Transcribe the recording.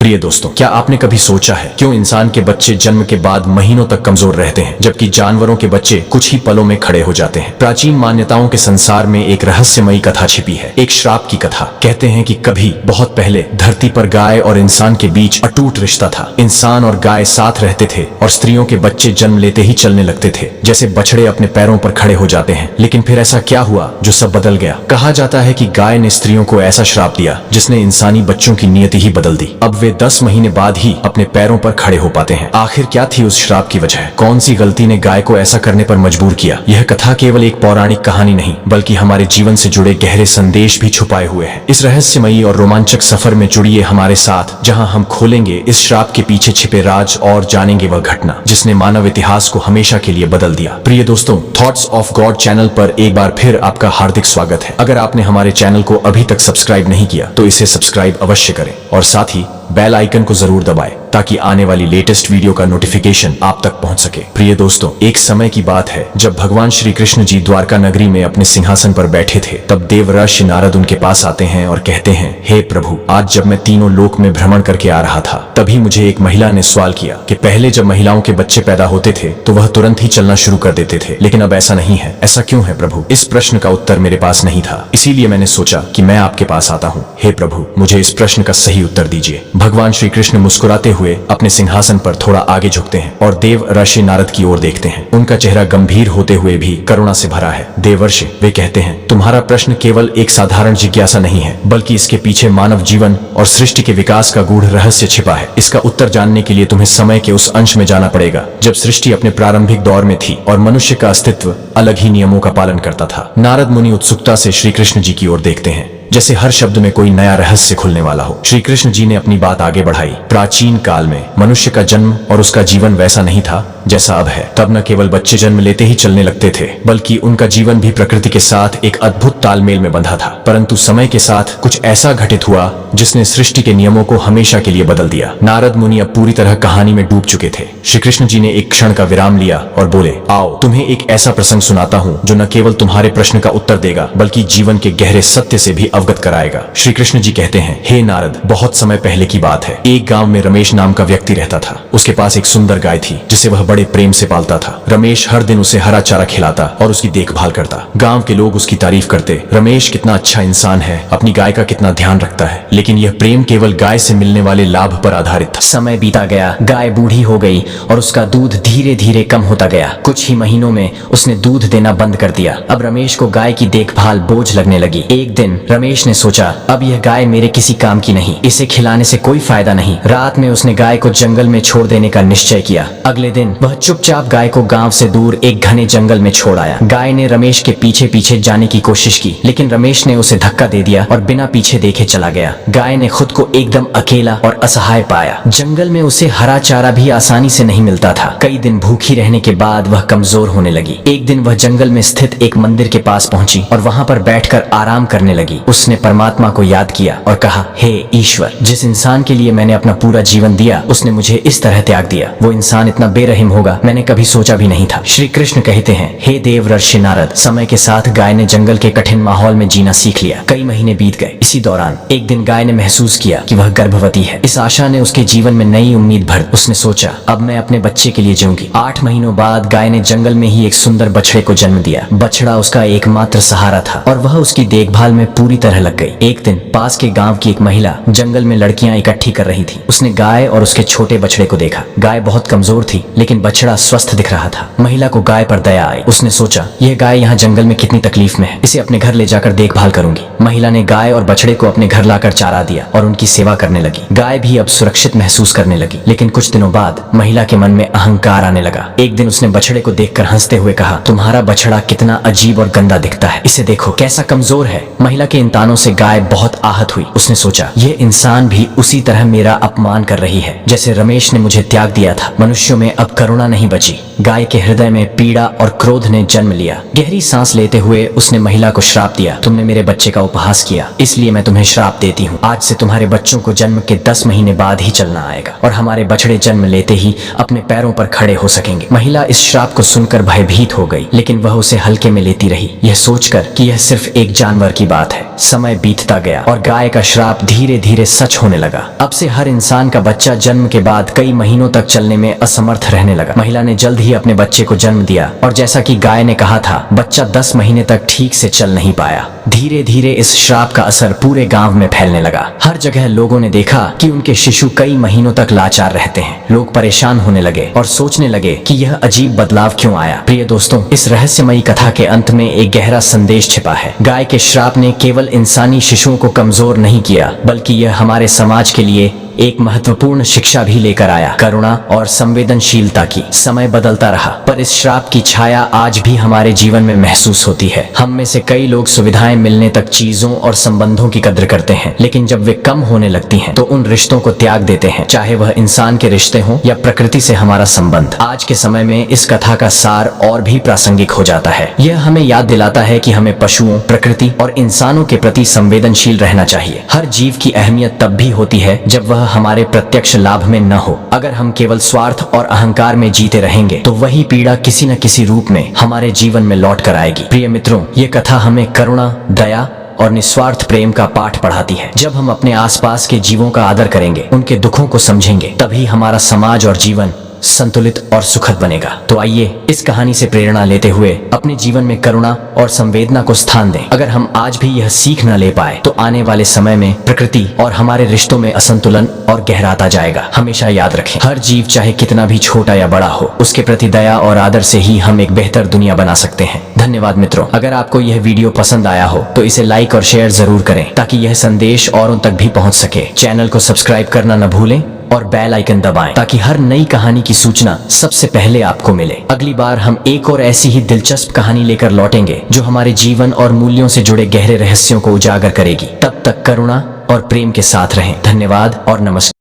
प्रिय दोस्तों, क्या आपने कभी सोचा है क्यों इंसान के बच्चे जन्म के बाद महीनों तक कमजोर रहते हैं, जबकि जानवरों के बच्चे कुछ ही पलों में खड़े हो जाते हैं। प्राचीन मान्यताओं के संसार में एक रहस्यमयी कथा छिपी है, एक श्राप की कथा। कहते हैं कि कभी बहुत पहले धरती पर गाय और इंसान के बीच अटूट रिश्ता था। इंसान और गाय साथ रहते थे और स्त्रियों के बच्चे जन्म लेते ही चलने लगते थे, जैसे बछड़े अपने पैरों पर खड़े हो जाते हैं। लेकिन फिर ऐसा क्या हुआ जो सब बदल गया? कहा जाता है कि गाय ने स्त्रियों को ऐसा श्राप दिया जिसने इंसानी बच्चों की नियति ही बदल दी। अब वे 10 महीने बाद ही अपने पैरों पर खड़े हो पाते हैं। आखिर क्या थी उस श्राप की वजह? कौन सी गलती ने गाय को ऐसा करने पर मजबूर किया? यह कथा केवल एक पौराणिक कहानी नहीं, बल्कि हमारे जीवन से जुड़े गहरे संदेश भी छुपाए हुए हैं। इस रहस्यमयी और रोमांचक सफर में जुड़िए हमारे साथ, जहां हम खोलेंगे इस श्राप के पीछे छिपे राज और जानेंगे वह घटना जिसने मानव इतिहास को हमेशा के लिए बदल दिया। प्रिय दोस्तों, थॉट्स ऑफ गॉड चैनल पर एक बार फिर आपका हार्दिक स्वागत है। अगर आपने हमारे चैनल को अभी तक सब्सक्राइब नहीं किया तो इसे सब्सक्राइब अवश्य करें और साथ ही बेल आइकन को जरूर दबाएं ताकि आने वाली लेटेस्ट वीडियो का नोटिफिकेशन आप तक पहुंच सके। प्रिय दोस्तों, एक समय की बात है जब भगवान श्री कृष्ण जी द्वारका नगरी में अपने सिंहासन पर बैठे थे। तब देवऋषि नारद उनके पास आते हैं और कहते हैं, हे प्रभु, आज जब मैं तीनों लोक में भ्रमण करके आ रहा था तभी मुझे एक महिला ने सवाल किया कि पहले जब महिलाओं के बच्चे पैदा होते थे तो वह तुरंत ही चलना शुरू कर देते थे, लेकिन अब ऐसा नहीं है। ऐसा क्यों है प्रभु? इस प्रश्न का उत्तर मेरे पास नहीं था, इसीलिए मैंने सोचा कि मैं आपके पास आता हूँ। हे प्रभु, मुझे इस प्रश्न का सही उत्तर दीजिए। भगवान श्री कृष्ण मुस्कुराते हुए अपने सिंहासन पर थोड़ा आगे झुकते हैं और देवर्षि नारद की ओर देखते हैं। उनका चेहरा गंभीर होते हुए भी करुणा से भरा है। देवर्षि, वे कहते हैं, तुम्हारा प्रश्न केवल एक साधारण जिज्ञासा नहीं है, बल्कि इसके पीछे मानव जीवन और सृष्टि के विकास का गूढ़ रहस्य छिपा है। इसका उत्तर जानने के लिए तुम्हें समय के उस अंश में जाना पड़ेगा जब सृष्टि अपने प्रारंभिक दौर में थी और मनुष्य का अस्तित्व अलग ही नियमों का पालन करता था। नारद मुनि उत्सुकता से श्री कृष्ण जी की ओर देखते हैं, जैसे हर शब्द में कोई नया रहस्य खुलने वाला हो। श्री कृष्ण जी ने अपनी बात आगे बढ़ाई। प्राचीन काल में मनुष्य का जन्म और उसका जीवन वैसा नहीं था जैसा अब है। तब न केवल बच्चे जन्म लेते ही चलने लगते थे, बल्कि उनका जीवन भी प्रकृति के साथ एक अद्भुत तालमेल में बंधा था। परंतु समय के साथ कुछ ऐसा घटित हुआ जिसने सृष्टि के नियमों को हमेशा के लिए बदल दिया। नारद मुनि अब पूरी तरह कहानी में डूब चुके थे। श्री कृष्ण जी ने एक क्षण का विराम लिया और बोले, आओ तुम्हें एक ऐसा प्रसंग सुनाता हूँ जो न केवल तुम्हारे प्रश्न का उत्तर देगा, बल्कि जीवन के गहरे सत्य से भी अवगत कराएगा। श्री कृष्ण जी कहते हैं, हे नारद, बहुत समय पहले की बात है। एक गांव में रमेश नाम का व्यक्ति रहता था। उसके पास एक सुंदर गाय थी जिसे वह बड़े प्रेम से पालता था। रमेश हर दिन उसे हरा चारा खिलाता और उसकी देखभाल करता। गांव के लोग उसकी तारीफ करते, रमेश कितना अच्छा इंसान है, अपनी गाय का कितना ध्यान रखता है। लेकिन यह प्रेम केवल गाय से मिलने वाले लाभ पर आधारित था। समय बीता गया, गाय बूढ़ी हो गई और उसका दूध धीरे धीरे कम होता गया। कुछ ही महीनों में उसने दूध देना बंद कर दिया। अब रमेश को गाय की देखभाल बोझ लगने लगी। एक दिन रमेश ने सोचा, अब यह गाय मेरे किसी काम की नहीं, इसे खिलाने से कोई फायदा नहीं। रात में उसने गाय को जंगल में छोड़ देने का निश्चय किया। अगले दिन वह चुपचाप गाय को गांव से दूर एक घने जंगल में छोड़ आया। गाय ने रमेश के पीछे पीछे जाने की कोशिश की, लेकिन रमेश ने उसे धक्का दे दिया और बिना पीछे देखे चला गया। गाय ने खुद को एकदम अकेला और असहाय पाया। जंगल में उसे हरा चारा भी आसानी से नहीं मिलता था। कई दिन भूखी रहने के बाद वह कमजोर होने लगी। एक दिन वह जंगल में स्थित एक मंदिर के पास पहुंची और वहां पर बैठकर आराम करने लगी। उसने परमात्मा को याद किया और कहा, हे ईश्वर, जिस इंसान के लिए मैंने अपना पूरा जीवन दिया उसने मुझे इस तरह त्याग दिया। वो इंसान इतना बेरहम होगा मैंने कभी सोचा भी नहीं था। श्री कृष्ण कहते हैं, हे देवर्षि नारद, समय के साथ गाय ने जंगल के कठिन माहौल में जीना सीख लिया। कई महीने बीत गए। इसी दौरान एक दिन गाय ने महसूस किया कि वह गर्भवती है। इस आशा ने उसके जीवन में नई उम्मीद भर। उसने सोचा, अब मैं अपने बच्चे के लिए जीऊंगी। 8 महीनों बाद गाय ने जंगल में ही एक सुंदर बछड़े को जन्म दिया। बछड़ा उसका एकमात्र सहारा था और वह उसकी देखभाल में पूरी तरह लग गई। एक दिन पास के गांव की एक महिला जंगल में लड़कियां इकट्ठी कर रही थी। उसने गाय और उसके छोटे बछड़े को देखा। गाय बहुत कमजोर थी, लेकिन बछड़ा स्वस्थ दिख रहा था। महिला को गाय पर दया आई। उसने सोचा, यह गाय यहाँ जंगल में कितनी तकलीफ में है, इसे अपने घर ले जाकर देखभाल करूंगी। महिला ने गाय और बछड़े को अपने घर लाकर चारा दिया और उनकी सेवा करने लगी। गाय भी अब सुरक्षित महसूस करने लगी। लेकिन कुछ दिनों बाद महिला के मन में अहंकार आने लगा। एक दिन उसने बछड़े को देखकर हंसते हुए कहा, तुम्हारा बछड़ा कितना अजीब और गंदा दिखता है, इसे देखो कैसा कमजोर है। महिला के इन तानों से गाय बहुत आहत हुई। उसने सोचा, यह इंसान भी उसी तरह मेरा अपमान कर रही है जैसे रमेश ने मुझे त्याग दिया था। मनुष्यों में अब करुणा नहीं बची। गाय के हृदय में पीड़ा और क्रोध ने जन्म लिया। गहरी सांस लेते हुए उसने महिला को श्राप दिया, तुमने मेरे बच्चे का उपहास किया, इसलिए मैं तुम्हें श्राप देती हूँ। आज से तुम्हारे बच्चों को जन्म के 10 महीने बाद ही चलना आएगा और हमारे बछड़े जन्म लेते ही अपने पैरों पर खड़े हो सकेंगे। महिला इस श्राप को सुनकर भयभीत हो गई, लेकिन वह उसे हल्के में लेती रही, यह सोचकर कि यह सिर्फ एक जानवर की बात है। समय बीतता गया और गाय का श्राप धीरे धीरे सच होने लगा। अब से हर इंसान का बच्चा जन्म के बाद कई महीनों तक चलने में असमर्थ रहने लगा। महिला ने जल्द ही अपने बच्चे को जन्म दिया और जैसा कि गाय ने कहा था, बच्चा 10 महीने तक ठीक से चल नहीं पाया। धीरे धीरे इस श्राप का असर पूरे गांव में फैलने लगा। हर जगह लोगों ने देखा कि उनके शिशु कई महीनों तक लाचार रहते हैं। लोग परेशान होने लगे और सोचने लगे कि यह अजीब बदलाव क्यों आया। प्रिय दोस्तों, इस रहस्यमयी कथा के अंत में एक गहरा संदेश छिपा है। गाय के श्राप ने केवल इंसानी शिशुओं को कमजोर नहीं किया, बल्कि यह हमारे समाज के लिए एक महत्वपूर्ण शिक्षा भी लेकर आया, करुणा और संवेदनशीलता की। समय बदलता रहा, पर इस श्राप की छाया आज भी हमारे जीवन में महसूस होती है। हम में से कई लोग सुविधाएं मिलने तक चीजों और संबंधों की कद्र करते हैं, लेकिन जब वे कम होने लगती हैं, तो उन रिश्तों को त्याग देते हैं, चाहे वह इंसान के रिश्ते हों या प्रकृति से हमारा संबंध। आज के समय में इस कथा का सार और भी प्रासंगिक हो जाता है। यह हमें याद दिलाता है कि हमें पशुओं, प्रकृति और इंसानों के प्रति संवेदनशील रहना चाहिए। हर जीव की अहमियत तब भी होती है जब वह हमारे प्रत्यक्ष लाभ में न हो। अगर हम केवल स्वार्थ और अहंकार में जीते रहेंगे, तो वही पीड़ा किसी न किसी रूप में हमारे जीवन में लौट कर आएगी। प्रिय मित्रों, ये कथा हमें करुणा, दया और निस्वार्थ प्रेम का पाठ पढ़ाती है। जब हम अपने आसपास के जीवों का आदर करेंगे, उनके दुखों को समझेंगे, तभी हमारा समाज और जीवन संतुलित और सुखद बनेगा। तो आइए इस कहानी से प्रेरणा लेते हुए अपने जीवन में करुणा और संवेदना को स्थान दें। अगर हम आज भी यह सीख न ले पाए, तो आने वाले समय में प्रकृति और हमारे रिश्तों में असंतुलन और गहराता जाएगा। हमेशा याद रखें, हर जीव चाहे कितना भी छोटा या बड़ा हो, उसके प्रति दया और आदर से ही हम एक बेहतर दुनिया बना सकते हैं। धन्यवाद मित्रों। अगर आपको यह वीडियो पसंद आया हो तो इसे लाइक और शेयर जरूर करें, ताकि यह संदेश औरों तक भी पहुंच सके। चैनल को सब्सक्राइब करना न भूलें और बेल आइकन दबाएं, ताकि हर नई कहानी की सूचना सबसे पहले आपको मिले। अगली बार हम एक और ऐसी ही दिलचस्प कहानी लेकर लौटेंगे, जो हमारे जीवन और मूल्यों से जुड़े गहरे रहस्यों को उजागर करेगी। तब तक करुणा और प्रेम के साथ रहें। धन्यवाद और नमस्कार।